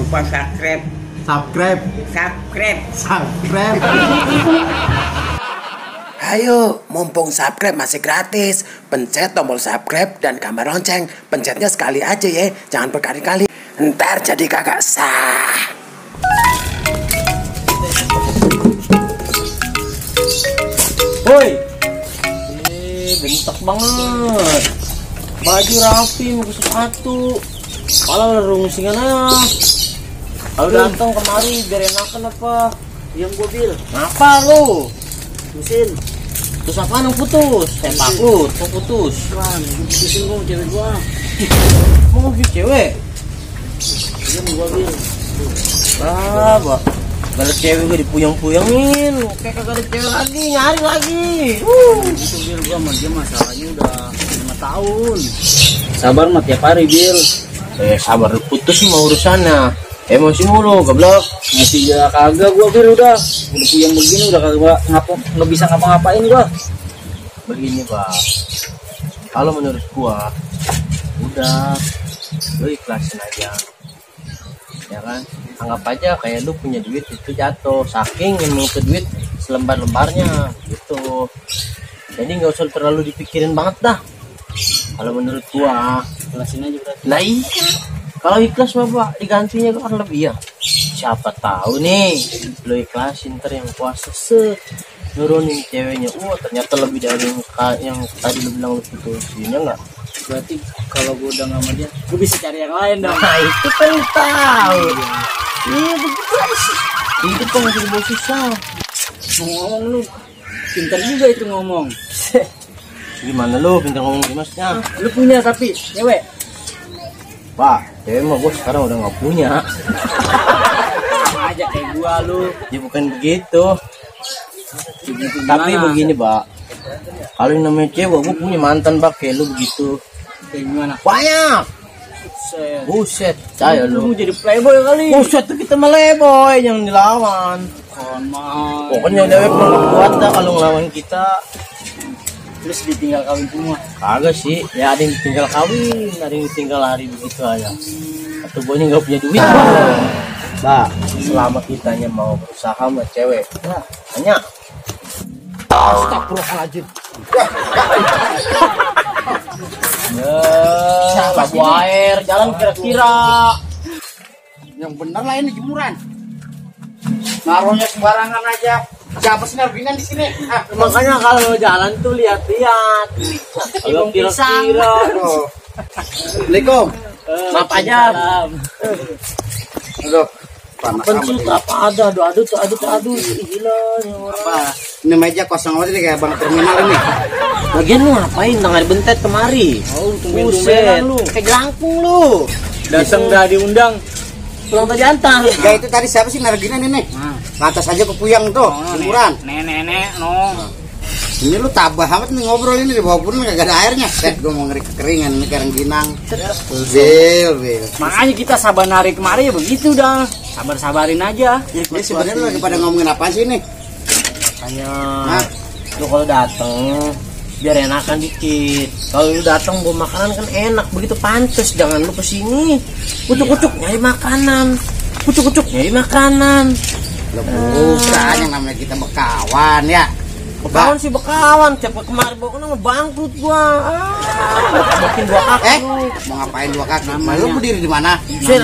lupa subscribe. Ayo, mumpung subscribe masih gratis, pencet tombol subscribe dan gambar lonceng. Pencetnya sekali aja ya, jangan berkali-kali. Ntar jadi kakak sah. Woi, bentak banget. Baju rapi, mau sepatu. Malah rungsingan aja. Kalau datang kemari biar enakan apa? Yang gue bil. Ngapa lu? Mesin. Terus apa yang putus? Tempak lu, kok putus? Kan, putusin gue cewek gua. Mau mobil cewek? Iya gua bil. Ah, gak ada cewek gue dipuyang-puyangin. Kayak kagak ada cewek lagi, nyari lagi. Itu bil gua sama dia masalahnya udah 5 tahun. Sabar mah tiap hari bil. Sabar putus mah urusannya. Emosi mulu, goblok. Masih ya kagak gua bil udah puyang begini udah kagak nggak bisa ngapa-ngapain gua. Begini Pak, kalau menurut gua udah lu ikhlasin aja, ya kan? Anggap aja kayak lu punya duit itu jatuh, saking emang itu duit selembar-lembarnya gitu. Jadi nggak usah terlalu dipikirin banget dah. Kalau menurut gua Ikhlasin aja berarti. nah iya, kalau ikhlas bapak digantinya kan lebih ya. Siapa tahu nih lu ikhlasin ntar yang puasa nurunin ceweknya, ternyata lebih dari yang tadi lu bilang lu putusin, ya nggak? Berarti kalau gua udah nggak sama dia, gua bisa cari yang lain dong. Nah itu kan tahu. Iya begitu aja sih. Itu kan masih dibawa susah. Ngomong lu pintar juga itu ngomong. Gimana lu pintar ngomong gimana? Lu punya tapi cewek. Pak, cewek mah gue sekarang udah nggak punya. Sama aja kayak gua lu. Ya bukan begitu. Begitu Tapi gimana? begini Pak, kalau yang namanya cewek gue punya mantan Pak kayak lu begitu. Kayak gimana? Banyak. Buset, saya Lu lu. jadi playboy kali. Buset tuh kita meleboy yang dilawan. Mah. Pokoknya cewek pun kuat dah kalau ngelawan kita. Terus ditinggal kawin semua. Kagak sih, ya ada yang ditinggal kawin, ada yang ditinggal lari begitu aja. Atau gue nggak punya duit. Bah, selama kitanya mau berusaha sama cewek, nah, hanya astagfirullahaladzim. Labu air, jalan kira-kira. Yang bener lah ini jemuran. Naruhnya sembarangan aja. Siapa sih naruhinnya di sini? Makanya kalau jalan tuh lihat-lihat. Kalau kira-kira. Assalamualaikum. Maaf aja. Aduh, panas Pensil amat. apa ada? Aduh, gila nih orang. Apa? Ini meja kosong aja nih kayak bang terminal ini. Lagian lu ngapain tengah bentet kemari? Oh, Buset, lu. kayak gelangkung lu. Datang udah diundang. Pulang tadi antar. Ya itu tadi siapa sih naruhinnya ini nih? Lantas aja kepuyang tuh, jemuran. Nenek no. Ini lu tabah amat nih ngobrol ini di bawah pun kagak ada airnya. Gue mau ngeri kekeringan ini karangginang. Bil. Makanya kita sabar narik kemari ya begitu dah. Sabar-sabarin aja. Ini sebenarnya lu lagi pada ngomongin apa sih ini? Makanya Hah? lu kalau dateng biar enakan dikit. Kalau lu datang bawa makanan kan enak, begitu pantes. Jangan lu kesini kucuk-kucuk nyari makanan, kucuk-kucuk nyari makanan. Lu bukan yang namanya kita bekawan ya. Bekawan sih bekawan, tiap kemarin bawa kena ngebangkrut gua. Makin dua kaki lu. Mau ngapain dua kaki? Lu berdiri di mana? Sir.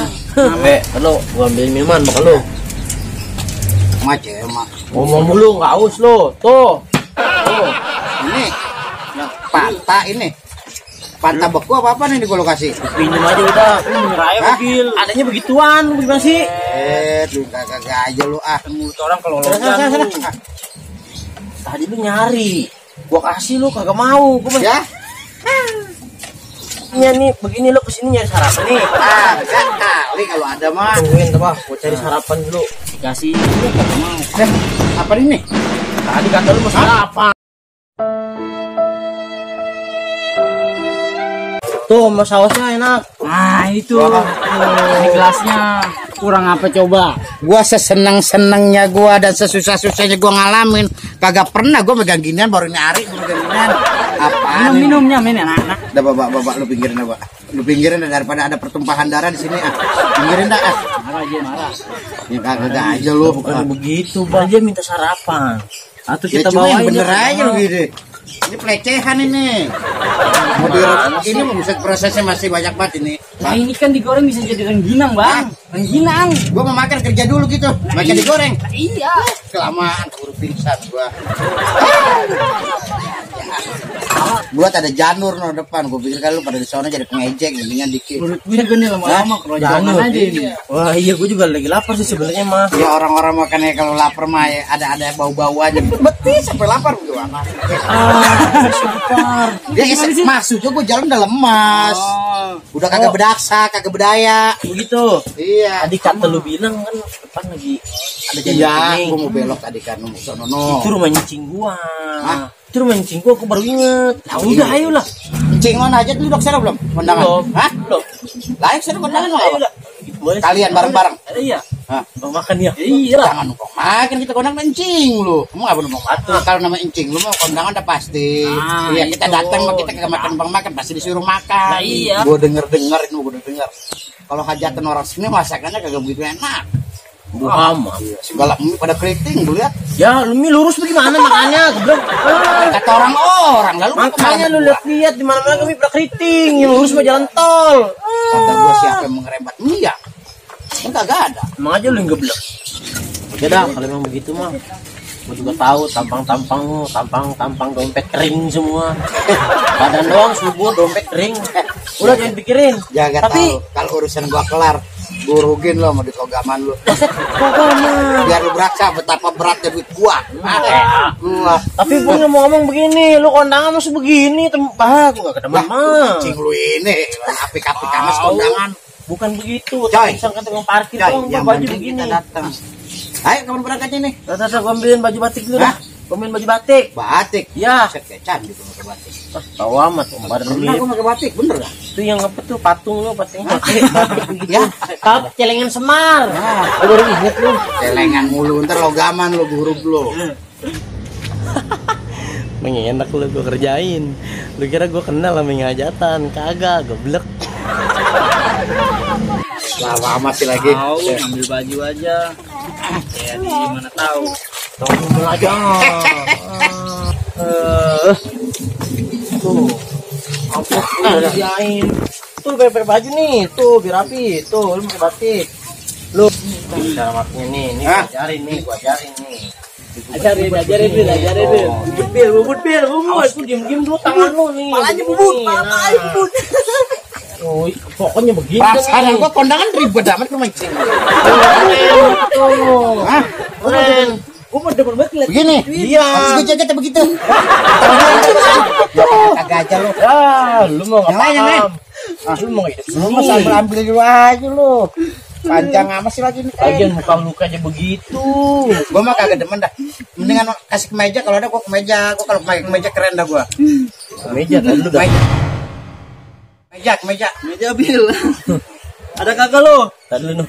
Halo, gua ambil minuman bakal lu. Macem mak. Ngomong mulu nggak aus lu. Tuh. Ini yang patah ini. Patah beku apa nih gue lo kasih? Pinjem aja udah. Raya Hah? mobil. Adanya begituan, lu gimana sih? Lu kagak aja lu ah. Mulut orang kalau Sana. logam. Tadi lu nyari. Gua kasih lu kagak mau. Gua Ya? nih begini lu kesini nyari sarapan nih. Ah, enggak kali kalau ada mah. Tungguin tuh, Bang. Gua cari sarapan dulu. Kasih dia kagak mau. Apa ini? Tadi kata lu mau sarapan. Tuh, mas sausnya enak. Nah itu. Ini gelasnya. Kurang apa coba? Gua seseneng-senengnya gua dan sesusah-susahnya gua ngalamin. Kagak pernah gua megang ginian baru nyari gua megang ginian. Apaan? Minumnya men anak-anak. Udah bapak lu pinggirin apa? Lu pinggirin dah, daripada ada pertumpahan darah di sini ah. Pinggirin dah ah. Marah aja marah. Ya kagak aja lu. Bukan begitu, Bang. Dia minta sarapan. Atau Ya kita cuma yang bawain bener dia aja lu gini. Ini pelecehan ini. Mau ini buset prosesnya masih banyak banget ini. Nah ini kan digoreng bisa jadi rengginang bang. Rengginang. Gua mau makan kerja dulu gitu. Makan digoreng. Iya. Kelamaan keburu pingsan gua. Buat ada janur no depan. Gua pikir kan lu pada di sana jadi pengejek mendingan dikit. Menurut gue nih lama-lama keroncongan aja ini. Wah iya, gue juga lagi lapar sih sebenarnya mah. Ya orang-orang makannya kalau lapar mah ya ada bau-bau aja. Betis sampai lapar gua. Dia maksudnya gua jalan udah lemas. Udah kagak bedaksa, kagak bedaya. Begitu. Iya. Tadi kata lu bilang kan depan lagi ada janur Iya, kuning. gua mau belok tadi kan sono no. Itu rumah nyicing gua. Hah? Itu rumah nyicing gua, aku baru inget. Ya udah, ayolah. Cing mana aja dulu dok sana belum? Kondangan. Belum. Hah? Belum. Lain sana kondangan mau Ayo apa? dah. Boleh. Kalian bareng-bareng. Iya. Hah? Mau makan ya? Iya lah. Jangan numpang makan kita kondangan encing lu. Kamu enggak boleh makan. Kalau nama encing lu mau kondangan udah pasti. Ah, Iya, kita itu. datang mah kita kagak makan pasti disuruh makan. Nah, iya. Gua denger ini gua udah denger. Kalau hajatan orang sini masakannya kagak begitu enak. Muhammad. Segala mie pada keriting lu lihat. Ya, lu mie lurus bagaimana makannya? Geblek. Kata orang-orang lalu Makanya lu lihat di mana-mana kami pada keriting, yang lurus mah jalan tol. kata gua siapa yang mengerebat mie ya? Enggak ada. Emang aja lu yang geblek. Ya dah, kalau memang begitu mah. Gua juga tahu tampang dompet kering semua. Badan doang subur, dompet kering. Udah jangan pikirin. Jaga Tapi tahu kalau urusan gua kelar, gua rugiin lo sama duit kogaman lu. kagak. Biar lu berasa betapa beratnya duit gua. Gua Tapi gua ngomong begini, lu kondangan masih begini, gua gak kedemen mah. cing lu ini, apik-apik amas kondangan. Bukan begitu, Coy. tapi sangka tukang parkir Coy, dong, yang gua baju penting begini. kita datang. Ayo kapan berangkatnya nih? Tata, gua ambilin baju batik dulu Hah? dah. Gua ambilin baju batik. Batik. Ya. Set kayak canggih tuh pakai batik. Tahu amat, badan lu Pernah gua pakai batik, bener gak? itu yang apa tuh patung lu patung batik Ya. Kau celengan Semar. Nah, Gua baru inget lu. celengan mulu, ntar logaman lu huruf lu. Enak lu gua kerjain. Lu kira gua kenal sama yang hajatan? Kagak, goblok. Lama masih lagi. Tahu ambil baju aja. Ya di mana tahu. Tunggu aja. Tuh. Apa kerjain? Tuh pakai baju nih, tuh biar rapi. Tuh lu pakai batik. Lu cara maknya nih, Hah? gua ajarin nih. Ajarin Bil. Bubut bil. Aku diem dulu tangan lu nih. Palanya bubut, Palanya bubut. Oh, pokoknya begini. Perasaan gua kondangan ribet amat lu mancing. Tuh. Hah? Keren. Gue mau demen banget liat. Begini? Iya. Habis gue jaga begitu. Kagak aja lu. Lu mau Yang lain, yang lain. Lu mau hidup Lu mah sambil ambil dulu aja lu. Panjang amat sih lagi nih. Bagian muka luka aja begitu. Gua mah kagak demen dah. Mendingan kasih kemeja, kalau ada gua kemeja. Gua kalau pakai kemeja keren dah gua. Meja tadi lu dah. Kemeja. Meja Bil. Ada kagak lo? Tadi lu.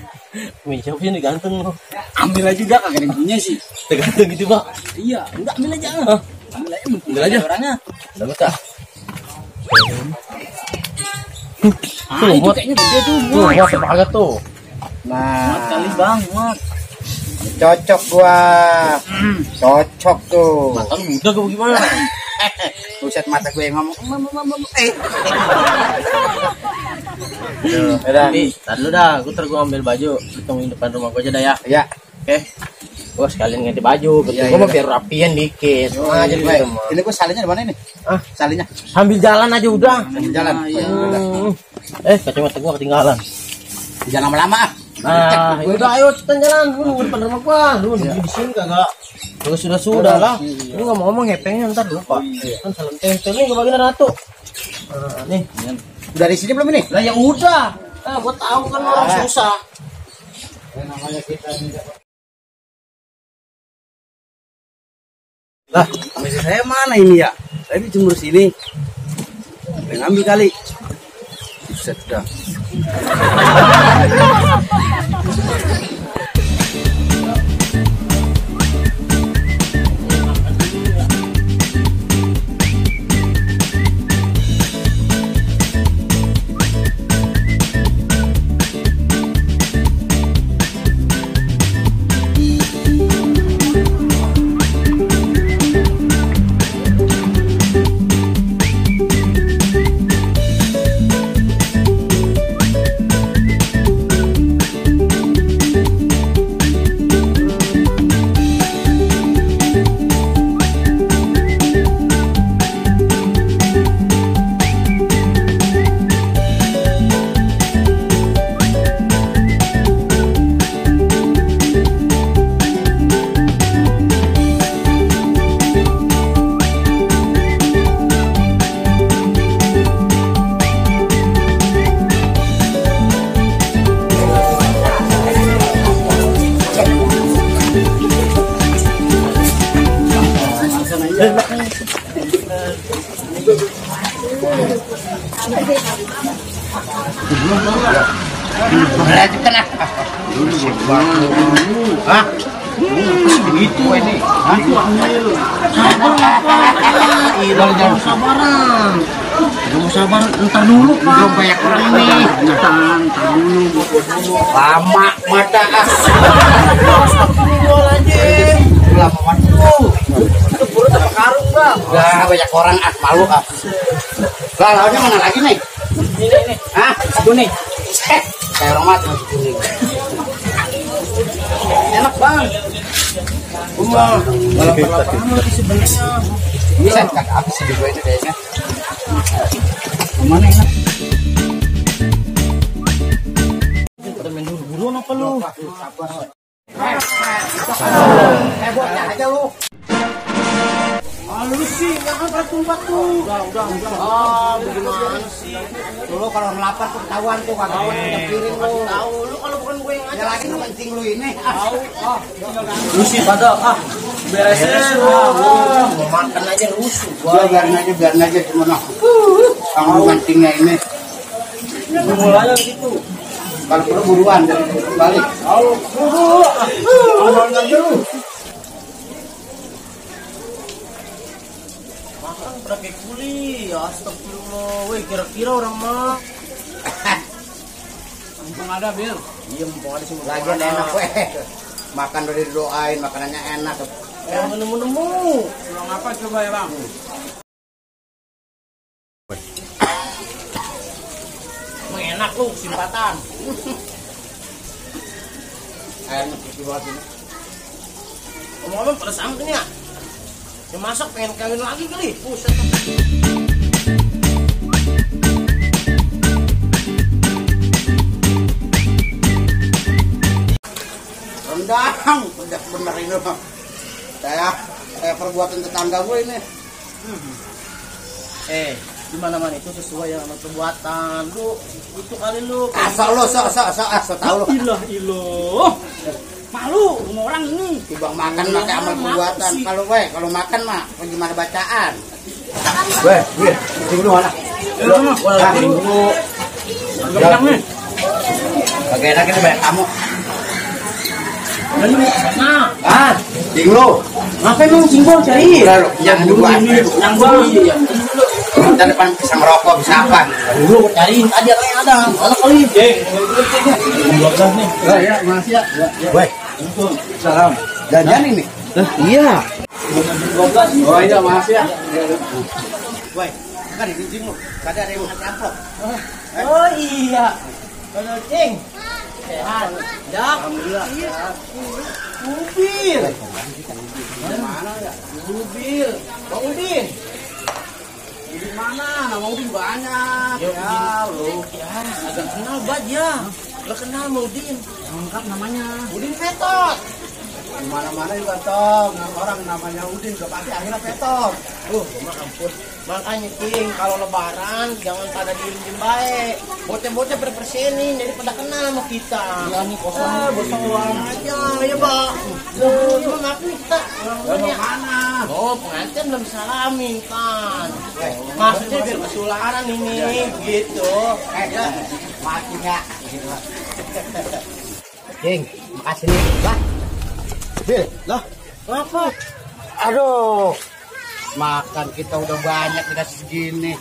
Meja sini gantung lu. Ambil aja udah kagak ada yang punya sih. Tergantung gitu, Pak. Iya, enggak ambil aja. Hah? Ambil aja. Ambil aja. Orangnya. Udah luka. Ah, itu kayaknya gede tuh. Tuh, mau sepakat tuh. Nah, Kali bang, muat. cocok gua. Cocok tuh. Mata lu muda gua gimana? Buset mata gue yang ngomong. Udah. Tadi lu dah, gua ambil baju. Lu tungguin depan rumah gua aja dah ya. Ya. Oke. Gua sekalian ganti baju, betul. Iya, Gua iya. mau biar rapian dikit. Nah, jadi gue. Gitu, mah. Ini gua salinnya di mana ini? Ah, Salinnya sambil jalan aja udah. sambil jalan. iya. Kacamata gua ketinggalan. Jangan lama-lama ah. Nah, udah ayo kita jalan dulu depan rumah gua. Lu di sini kagak. Kalau sudah lah. Lu enggak mau ngomong hepengnya ntar lupa. Kan salam tempel nih gua bagian ratu. Nih. Udah di sini belum ini? Lah ya udah. Gua tahu kan orang susah. Namanya kita Lah, meja saya mana ini ya? Tadi jemur sini. Pengen ambil kali. Buset dah. Hah? Begitu ini. Hah? Jangan sabaran. Jangan sabaran, entar dulu Pak. Belum banyak orang ini. Entar dulu. Lama mata ah. Astagfirullahaladzim. Lama mata. Itu perut apa karung Bang? Udah banyak orang ah, malu ah. Lah, lawannya mana lagi nih? Ini. Hah? Kuning. Kayak orang mati masih kuning. Enak Bang. Kalau berlapangan lagi sebenarnya. Bisa kagak habis juga ini kayaknya. Mana enak? Kita main dulu apa lu? Bocah aja lu. Lu sih, jangan batu-batu. Udah. Ah, bagaimana sih? Lu kalau melapar tuh ketahuan tuh kagak punya piring lu. Tahu lu kalau bukan gue yang Ya ngajak. lagi kepenting lu ini. Tahu. Lu sih pada beresin. Mau makan aja rusuh. Gua biarin aja gimana. Kamu mancingnya ini. Mulanya gitu. Kalau perlu buruan dari balik. Makan pakai kuli. Astagfirullah. Woi, kira-kira orang mah mumpung ada Bil. Iya, mumpung ada sih. Lagi enak weh. Makan udah didoain, makanannya enak. Yang nemu-nemu. Pulang apa coba ya Bang? Emang enak lu, simpatan. Enak gitu banget ini. Ngomong-ngomong pada sampingnya. Yang masak pengen kawin lagi kali. Buset. Rendang, bener ini loh. Saya perbuatan tetangga gue ini. Di mana-mana itu sesuai yang sama perbuatan. Lu itu kali lu. Asal lo, asal tahu lo. Ilah. Malu sama orang ini. Tibang makan pakai amal perbuatan. sih? Kalau makan mah gimana bacaan? Weh, tinggal mana? Dulu. Ganteng nih. Pakai enak ini banyak kamu. Nah, Tinggal. ngapain emang simbol cari? Lalu yang dulu Yang gua iya. kita depan bisa ngerokok bisa apa? Dulu cariin aja yang ada. Mana kali? Nih. Ya, makasih ya. Weh, salam. Jajan ini? Iya. Oh iya, makasih ya. Weh, kan di sini lu. Kada ada yang ngasih amplop. Oh iya. Kalau cing. Sehat. Dak. Alhamdulillah. Mobil. Mana ya? Mobil. Bang Udin. Di mana? Nama Udin banyak. Ya, lu. Ya, agak kenal Bad ya. Gak kenal Bang Udin. Lengkap namanya. Udin Fetot. Di mana-mana juga tong. Orang namanya Udin ke pasti akhirnya Petot. Ampun. Makanya Cing, kalau lebaran jangan pada diem baik. Bocah-bocah berpersenin jadi pada kenal sama kita. Iya nih kosong. Bosong aja ya, Pak. Maaf nih kita. Mau mana? Oh, pengantin belum salamin kan. Maksudnya biar kesularan ini gitu. Ya, mati nggak? King, makasih nih. Lah, Bil, lah, Apa? aduh, makan kita udah banyak dikasih segini.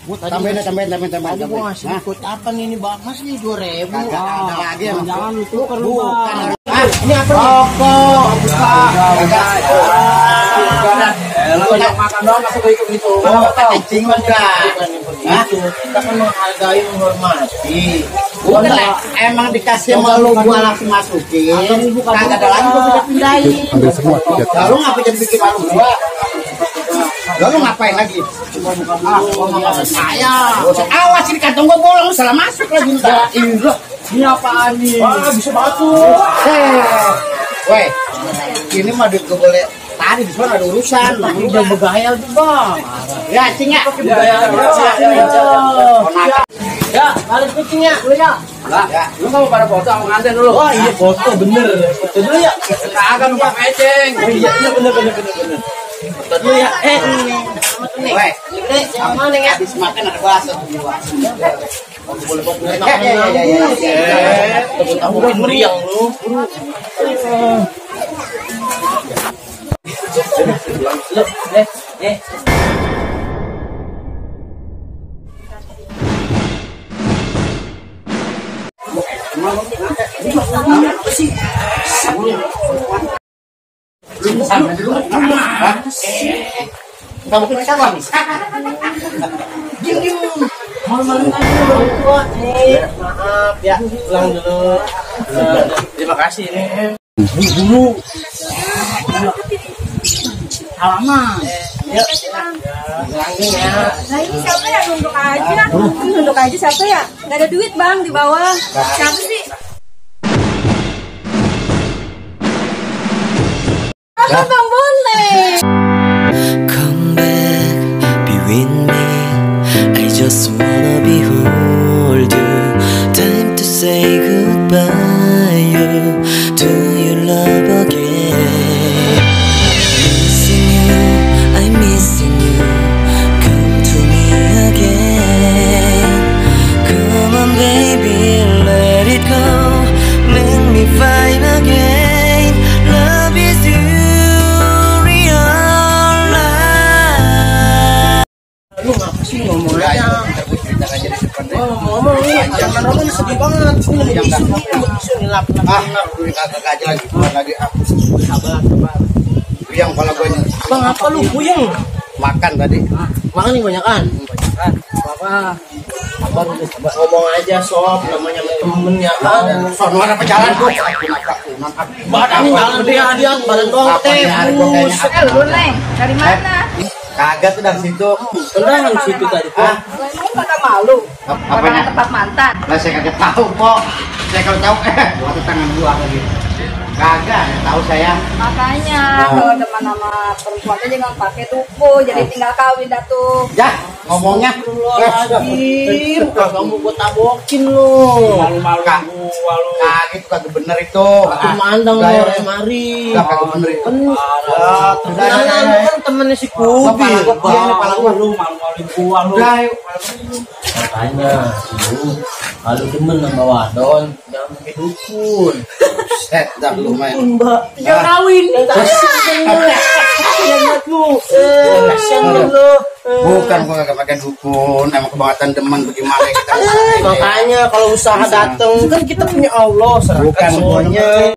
Tambahin. Tadi gua ngasih ikut apa nih ini Mas nih 2.000. Kagak ada lagi ya. Jangan lu kan lu. Bukan. Ini apa nih? Rokok, buka. Lu yang makan doang masuk ikut gitu. Kencing enggak? Kita kan menghargai, menghormati. Bukan lah, emang dikasih sama lu gua langsung masukin. Kagak ada lagi gua bisa pindahin. Lalu ngapa jadi bikin malu gua? Lalu ngapain lagi? Saya. Awas ini kantong gua bolong, salah masuk lagi ntar. Ini apaan nih? Wah, bisa batu. Weh, ini mah duit gua boleh. Tadi di sana ada urusan. Ini udah bergaya tuh, Bang. Ya, cingnya. Ya, balik kucingnya. Lah, ya. Lu mau pada foto sama nganten dulu? Wah, iya foto bener. Foto dulu ya. Kagak lupa meceng. Iya, bener. Foto dulu ya. Ini. Weh, Yang mana ya? habis makan ada bakso tuh. Boleh tahu meriang lu. Kamu punya calon nih? Malam-malam aja orang tua nih. Maaf ya, pulang dulu. Terima kasih nih. Dulu. Halaman. Yuk. Bilangin ya. Nah ini siapa ya? Nunduk aja. Nunduk aja siapa ya? Gak ada duit bang di bawah. Siapa sih? Apa bang boleh? Come back, be with me. I just wanna behold you. Time to say goodbye. You do your love again. Missing you, I'm missing you. Come to me again. Come on, baby, let it go. Make me fine again. Love is you. Lu ngapa sih ngomong aja? Ngomong nih, jangan ngomong sedih banget. Ini lap. Gue kagak aja lagi, pulang lagi aku. Sabar. Yang kepala gue nya. Bang, apa lu puyeng? Makan tadi. Makan nih banyakan. Apa? Ngomong aja sob, namanya temen ya kan. Sono ada pejalan gue. Badan gede hadiah, badan doang tebus. Lu Neng, dari mana? Kagak tuh dari situ. Tenang situ tadi kok. Emang kagak malu? Apanya? Tempat mantan. Lah saya kagak tahu kok. Saya kalau tahu gua tuh tangan gua lagi. Kagak tahu saya. Makanya kalau teman sama perempuan aja jangan pakai tuku, jadi tinggal kawin dah tuh. Ya, ngomongnya Astagfirullah, kamu gua tabokin lu. malu-malu gua lu. Kagak itu kagak bener itu. Aku mandang lu orang mari. Kagak bener itu. Tenang, lu kan temennya si Kubi. Kepala gua lu malu-maluin gua lu. Makanya, lu kalau demen sama wadon, jangan pakai dukun. Set dah lu main. Mbak, jangan kawin. Kasihan lu. Kasihan lu. Bukan gua kagak pakai dukun, emang kebangetan demen bagaimana kita. Makanya kalau usaha dateng kan kita punya Allah, serahkan Bukan semuanya.